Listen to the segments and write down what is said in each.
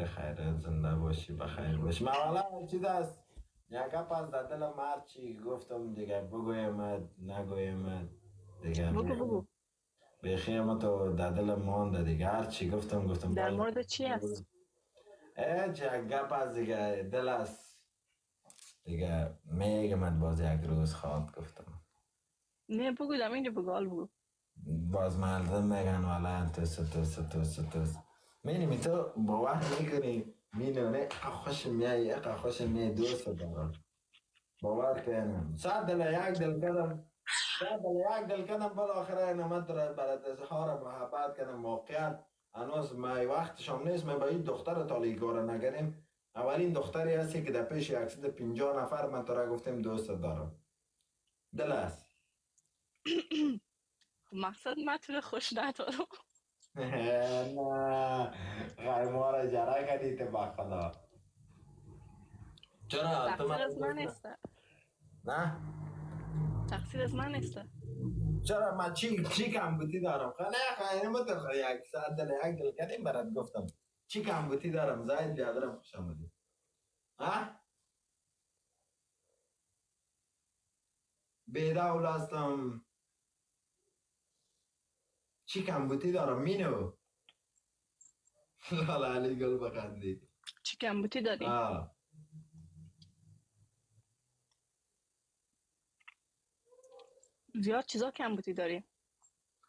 خیر زنده باشی بخیر باشی. من والا چیز است یک گپ از در دلم هر چی گفتم دیگه بگویم نگویم دیگه بگو بگو. بیخی ما تو در دلم مانده دیگه هر چی گفتم در باز مورد چی است؟ چه یک گپ از دیگه دل است دیگه میگم باز یک روز خواهد گفتم نه بگو در اینجا بگو حال بگو. باز مردم میگن والا توس مینی تو باور میکنی مینونه اقا خوش میای اقا خوش میای دوست دارم باور کنم صد دل یک دل کدم صد دل یک دل کدم بالاخره نمت را برات اظهار محبت کنم واقعیت هنوز ما وقتشم نیست ما با این دختر تالی کار نگریم اولین دختری هستی که در پیش 150 نفر من تو را گفتیم دوست دارم دل است مقصد من تو رو خوش ندارم. نه غیما را جره کردی تو با خدا چرا تو من تقصیر از من دوست نیست. نه تقصیر از من نیست. چرا من چی کم بودی دارم خانه خیلی متخواه یک ساعت دل یک دل کردیم برات گفتم چی کم بودی دارم زاید بیادرم خوش آمدی ها بیداول هستم چی کم بودی دارم مینو لالا علی گل بخندی چی کمبوتی داری؟ آه زیاد چیزا کمبوتی داری.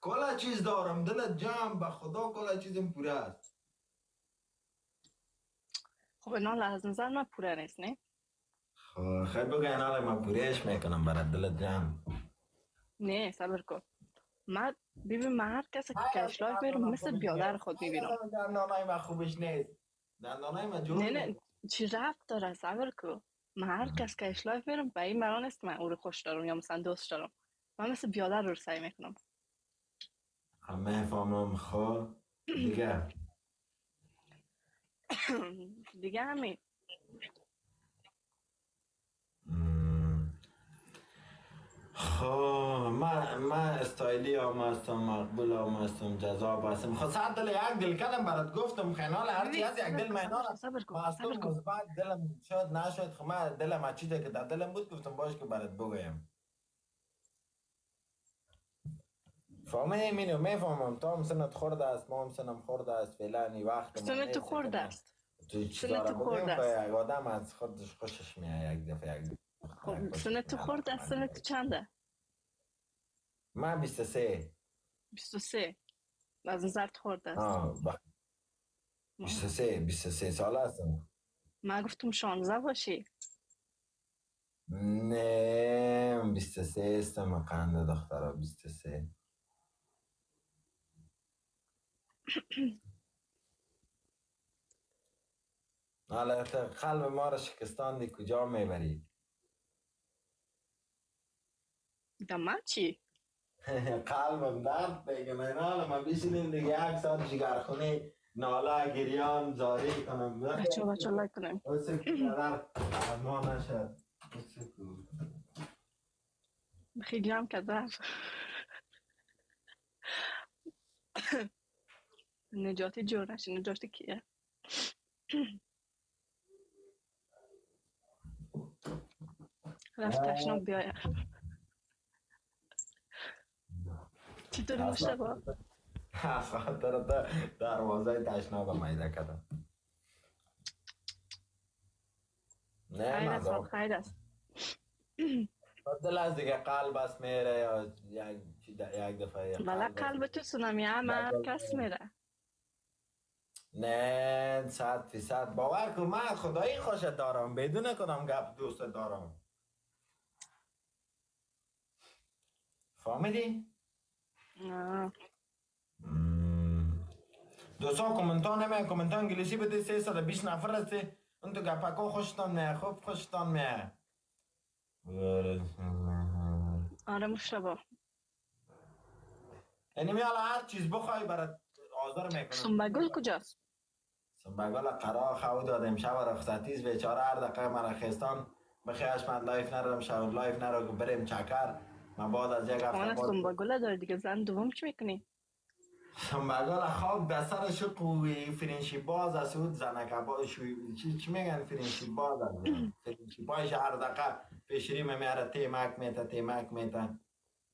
کلا چیز دارم دلت جمع به خدا کلا چیزم پوره است خب اینا از نظر من پوره نیست نه. خیلی بگو اینا من پورهش میکنم برات دلت جمع نه صبر کن. من ببین من هر کسی که های از کشلاک میرم دندانم مثل خوبش بیادر نیست خود های میبینم. از دندانای من خوبش نیست دندانای من جور نه نه نیست چی رفت داره صبر کن. من هر کس کشلاک میرم به این مران است من او رو خوش دارم یا مثلا دوست دارم. من مثل بیادر رو سعی میکنم. همه فهمم خو دیگه دیگه همین. خب من استایلی هم هستم مقبول هم هستم جذاب هستم خب صد دل یک دل کردم برات گفتم خیال هرچی ببین از یک دل مینارم صبر کن صبر مستور کن. مثبت دلم شد نشد خب من دلم از چیزی که در دلم بود گفتم باش که برات بگویم فهمه مینو میفهمم تو هم سنت خورده است ما هم سنم خورده است فعلا این وقت ما سن تو نیست که خورد ما است. تو سن چیزا را تو خورد بگویم است. که یک آدم از خودش خوشش میاد یک دفعه یک دختر خب خوشش سن تو میاد خورد است. سن تو چنده؟ من 23 23. از نظر تو خورد است. آه 23 سال هستم من گفتم 16 باشی. نه 23 هستم قنده دخترها 23 حالا قلب ما را شکستاندی کجا میبری دم چی؟ قلبم درد میگه من حالا من بشینیم دیگه یک ساعت جگرخونه ناله گریان زاری کنم بچه لایک کنیم. واسه که قدر ما نشد واسه که خیلی هم کذب. نجاتی جور نشه. نجاتی کیه؟ رفت تشناب بیایه. چطوری مشتبه؟ از خاطر دروازه تشناب میده کردم نه خیر است مذاق خیر است. دل از دیگه قلب است میره یا یک دفعه یک ولی قلب است قلب تو سونمی همه کس میره. نه 100% باور کن من خدایی خوشت دارم بدون کدام گپ دوست دارم فهمیدی؟ نه دوستا کامنتان نمیه کامنتان انگلیسی بده 320 نفر هستی اون تو گپکا خوشتان میه خوب خوشتان میه آره مشتبه. یعنی حالا هر چیز بخوای برات آزار میکنم سنبگل کجاست؟ سنبگل قرار خو دادم شب رخصتیز بیچاره هر دقیقه مرا خستان بخیرش من لایف نرم شب لایف نرو بریم چکر من بعد از یک هفته خانه بعد سنبگل داره دیگه. زن دوم چی میکنی؟ مگال خواب در سر شق و فرنشی باز است و زنک باز چی میگن فرنشی باز است فرنشی باز هر دقیقه پیشری میاره تیمک میتا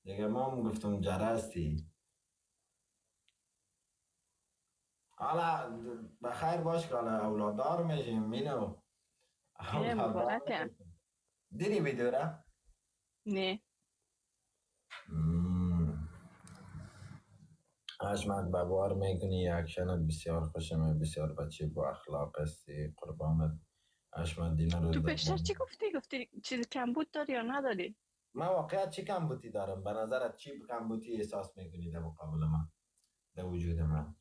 دیگه ما هم گفتم جرستی حالا بخیر باش که حالا اولاددار میشیم مینو اولاددار مبارکه. دیدی ویدیو نه حشمت ببار میکنی اکشنت بسیار خوشمه بسیار بچه با اخلاق هستی قربانت حشمت دینا رو تو پیشتر چی گفتی چیز کمبود داری یا نداری؟ من واقعیت چی کمبوتی دارم به نظرت چی کمبوتی احساس میکنی در مقابل من در وجود من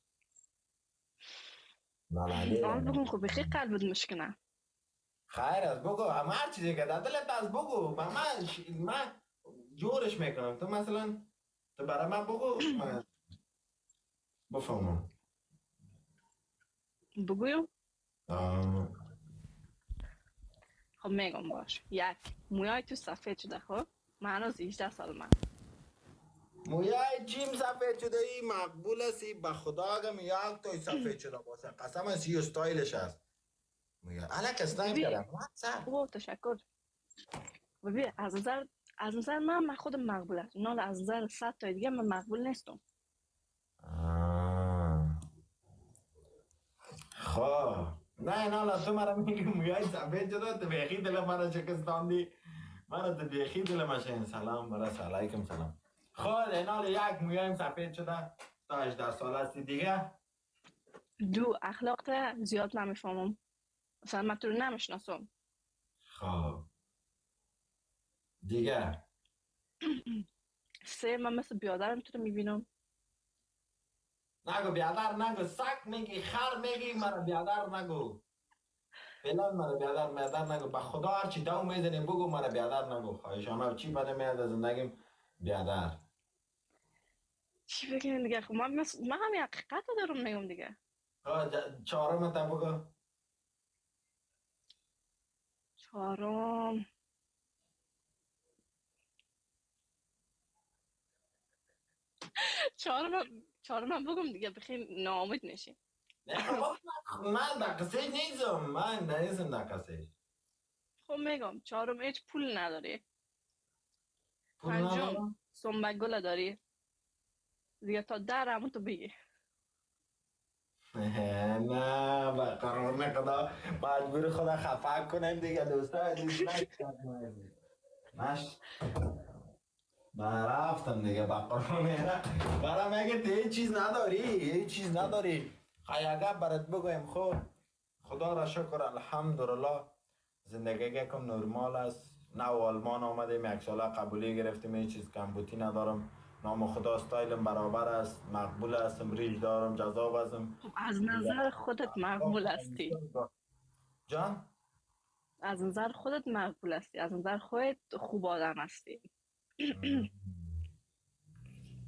نالالی آن بگو خب بخی قلبت مشکنه. خیر است بگو اما هر چیزی که در دلت از بگو من جورش میکنم تو مثلا تو برای من بگو من بفهمم بگویم؟ آه. خب میگم باش. یک، مویای تو سفید شده. خب من هنوز 18 سالمه. مویای چیم سفید شده ای مقبول هستی به خدا اگم یک توی سفید شده باشه قسم است یه استایلش هست مویا الک استایل ببین کردم واتساپ او تشکر. ببین از نظر من خودم مقبول هستم. نه از نظر 100 تا دیگه من مقبول نیستم. خب نه نه تو مرا میگی مویای سفید شده تو بیخی دل مرا شکستاندی مرا تو بیخی دل مشین سلام برس علیکم سلام خب اینال یک مویایم سفید شده تا 18 سال هستی دیگه دو، اخلاق تا زیاد نمیفهمم. مثلا من تو رو نمیشناسم. خب دیگه سه، من مثل بیادرم تو رو میبینم. نگو بیادر نگو سک میگی خر میگی مرا بیادر نگو فعلا مرا بیادر نگو به خدا هرچی دو میزنیم بگو مرا بیادر نگو خواهشانه چی بده میاد از زندگیم بیادر چی بگم دیگه؟ خب من همین حقیقت رو دارم میگم دیگه. چهارم تا بگو چهارم، چهارم بگم دیگه بخیر ناامید نشی. نه خب من در قصه نیزم من نیزم در قصه خب میگم چهارم هیچ پول نداری. پول پنجم ندارم سنبک گله داری. دیگه تا در همون تو بگی. نه با قرار خدا مجبور خدا خفه کنیم دیگه دوستا عزیز نش من رفتم دیگه با قرار میره برای میگه تو هیچ چیز نداری هیچ چیز نداری خیاگه برات بگویم خب خدا را شکر الحمدلله زندگی یکم نرمال است نه آلمان آمدیم یک ساله قبولی گرفتیم هیچ چیز کمبوتی ندارم نام خدا استایلم برابر است مقبول هستم ریش دارم جذاب هستم خب از نظر خودت مقبول هستی. جان از نظر خودت مقبول هستی. از نظر خودت خوب آدم هستی.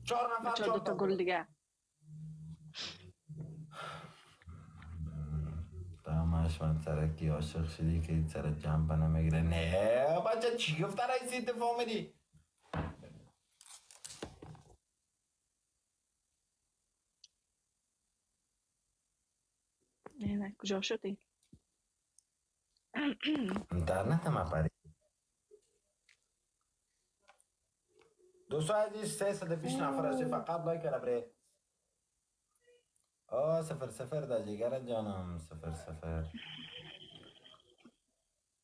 چهار نفر بچه چهار دوتا گل تا دیگه. دامش من سرکی عاشق شدی که سر جنب نمیگیره نه بچه چی گفته رئیسی اتفاق میدی نه کجا شدی؟ اینترنت ما پری دوستو عزیز 320 نفر هستی فقط لایک کرده بره صفر صفر در جگر جانم صفر صفر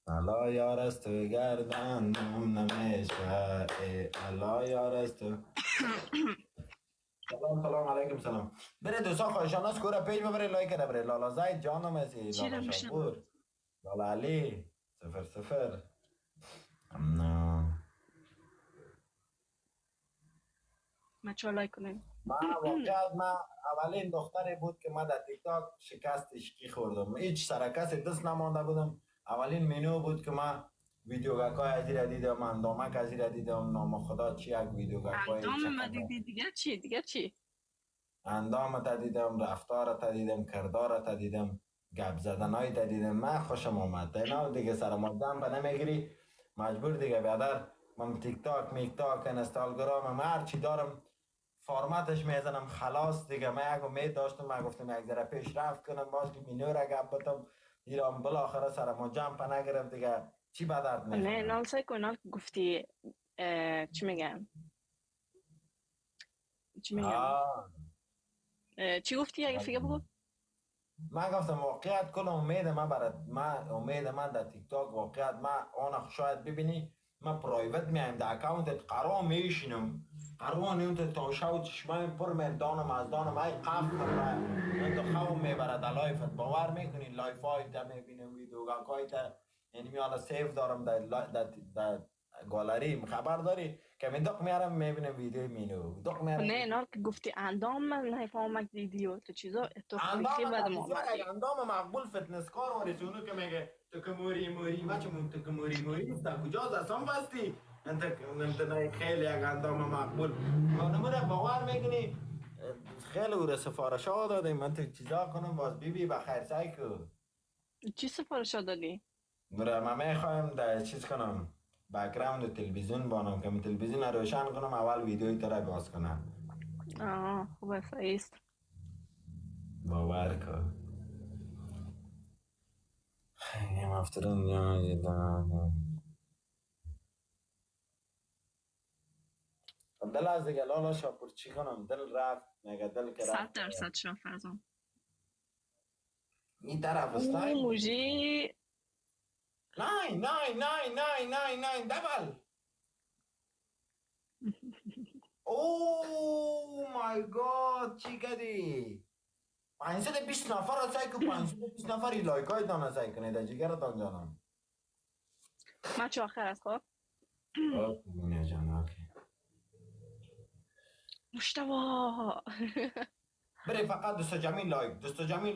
الا یار است تو گردن نم نمیشه الا یار است تو سلام علیکم سلام بره دوستا خواهشان است کورا پیج ببره لایک کرده بره لالا زید جانم هستی چی لالا رو میشنم؟ شاپور لالا علی صفر صفر نه من چه لایک کنیم؟ واقعا اولین دختری بود که من در تیک تاک شکست عشقی خوردم هیچ سرکس دست نمانده بودم اولین منو بود که من ویدیوگاک های ازی را دیدم اندامک ازی را دیدم نام خدا چی یک ویدیوگاک های اندام چقدر مدیدی دیگه چی؟ اندام تا دیدم رفتار تا دیدم کردار تا دیدم گپ زدن های تا دیدم من خوشم آمد اینا دیگه سرمازدم به نمیگیری مجبور دیگه بیادر من تیک تاک میک تاک اینستاگرام من هر چی دارم فرمتش میزنم خلاص دیگه. من یک امید داشتم، من گفتم یک ذره پیشرفت کنم باش که مینو را گپ بتم ایران بالاخره سر ما جمپ نگرفت دیگه. چی به درد نه میخوره؟ نال سایکو نال گفتی چی میگن چی میگن آه چی گفتی اگه فیگه بگو. من گفتم واقعیت کل امید من برات، من امید من در تیک تاک واقعیت من آن شاید ببینی من پرایوت میایم در اکاونتت قرار میشینم، قرار نیمت تا شو چشمایم پر دانم از دانم ای قف من تو خواه میبره در لایفت باور میکنی لایف های تا میبینم ویدیوگاک های تا یعنی می حالا سیف دارم در گالری خبر داری که من دق میارم میبینم ویدیو مینو دق میارم. نه نال که گفتی اندام من نفهمم دیدیو تو چیزا تو اندام بیخی بد تا بسیار یک محمدی. اندام مقبول فتنس کار و رسونو که میگه تو که موری موری ما چه تو که موری موری است کجا دستم بستی انت نه خیلی یک اندام مقبول ما نمونه باور میکنی خیلی او را سفارش ها دادیم من تو چیزا کنم باز بی بخیر سعی کو چی سفارش دادی؟ مرا ما میخوایم در چیز کنم بک‌گراند تلویزیون بانم که می تلویزیون رو روشن کنم اول ویدیوی تو را باز کنم. آه خوب صحیح است. باور کن نیم افترون یا دل از دیگه لالا شاپور چی کنم دل رفت مگه دل که رفت 100% شو فرزان. این طرف او استای موجی ناین ناین ناین ناین ناین ناین دبل اوه مای گاد چی کردی 520 نفر از سعی که 520 نفری لایک های دانه سعی کنید در جگرتان جانم. من چه آخر است خب اوه مینه جان اوکی مشتبه بره فقط دوست جمیل لایک دوست جمیل